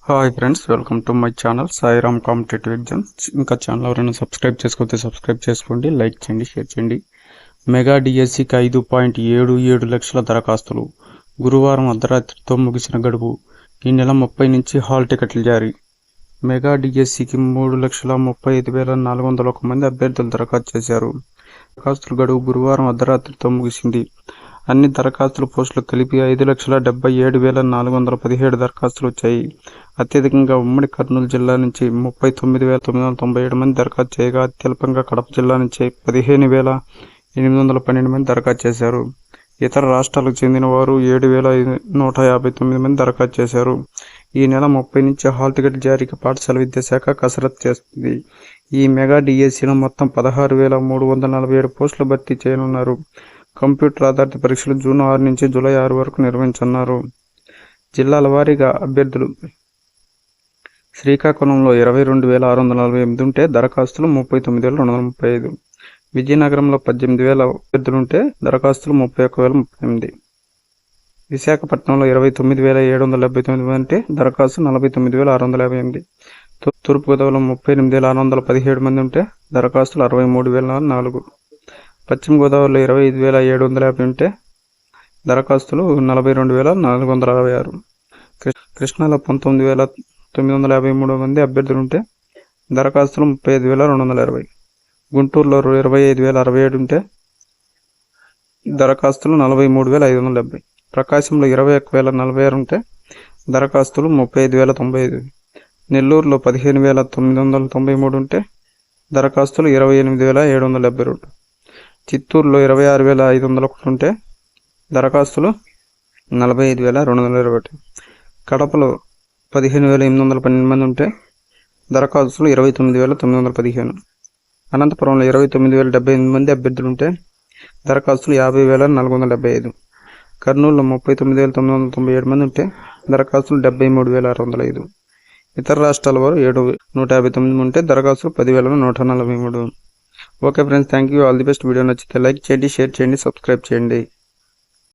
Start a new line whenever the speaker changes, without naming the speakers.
Hi friends, welcome to my channel Sairam competitive exams. ఇంకా channel ఎవరైనా subscribe చేసుకోతే subscribe చేసుకోండి, like చేయండి, షేర్ చేయండి. మెగా డిఎస్సికి 5.77 లక్షల దరఖాస్తులు. గురువారం అర్ధరాత్రితో ముగిసిన గడువు. ఈ నెల 30 నుంచి హాల్ టికెట్లు జారీ. మెగా డిఎస్సికి 3,35,401 మంది అభ్యర్థులు దరఖాస్తు చేశారు. దరఖాస్తుల గడువు గురువారం అర్ధరాత్రితో ముగిసింది. అన్ని దరఖాస్తుల పోస్టులు కలిపి 5,77,417 దరఖాస్తులు వచ్చాయి. అత్యధికంగా ఉమ్మడి కర్నూలు జిల్లా నుంచి 39,997 మంది దరఖాస్తు చేయగా, అత్యల్పంగా కడప జిల్లా నుంచి 15,812 మంది దరఖాస్తు చేశారు. ఇతర రాష్ట్రాలకు చెందిన వారు 7,159 మంది దరఖాస్తు చేశారు. ఈ నెల 30 నుంచి హాల్ టికెట్ జారీకి పాఠశాల విద్యాశాఖ కసరత్తు చేస్తుంది. ఈ మెగా డిఎస్సిలో మొత్తం 16,347 పోస్టులు భర్తీ చేయనున్నారు. కంప్యూటర్ ఆధారిత పరీక్షలు జూన్ 6 నుంచి జూలై 6 వరకు నిర్వహించనున్నారు. జిల్లాల వారీగా అభ్యర్థులు. శ్రీకాకుళంలో 22,648 ఉంటే దరఖాస్తులు 39,235. విజయనగరంలో 18,000 అభ్యర్థులుంటే దరఖాస్తులు 31,038. విశాఖపట్నంలో 29,779 అంటే దరఖాస్తులు 49,658. తూర్పుగోదావరిలో 38,617 మంది ఉంటే దరఖాస్తులు 63,004. పశ్చిమ గోదావరిలో 25,750 ఉంటే దరఖాస్తులు 42,466. కృష్ణాలో 19,953 మంది అభ్యర్థులుంటే దరఖాస్తులు 35,220. గుంటూరులో 25,067 ఉంటే దరఖాస్తులు 43,570. ప్రకాశంలో 21,046 ఉంటే దరఖాస్తులు 35,095. నెల్లూరులో 15,993 ఉంటే దరఖాస్తులు 28,772. చిత్తూరులో 26,501 ఉంటే దరఖాస్తులు 45,221. కడపలో 15,812 మంది ఉంటే దరఖాస్తులు 29,915. అనంతపురంలో 29,078 మంది అభ్యర్థులుంటే దరఖాస్తులు 50,475. కర్నూలులో 39,997 మంది ఉంటే దరఖాస్తులు 73,605. ఇతర రాష్ట్రాల వారు 159 ఉంటే దరఖాస్తులు 10,143. Okay friends, thank you, all the best. Video నచ్చితే లైక్ చేయండి, షేర్ చేయండి, సబ్స్క్రైబ్ చేయండి.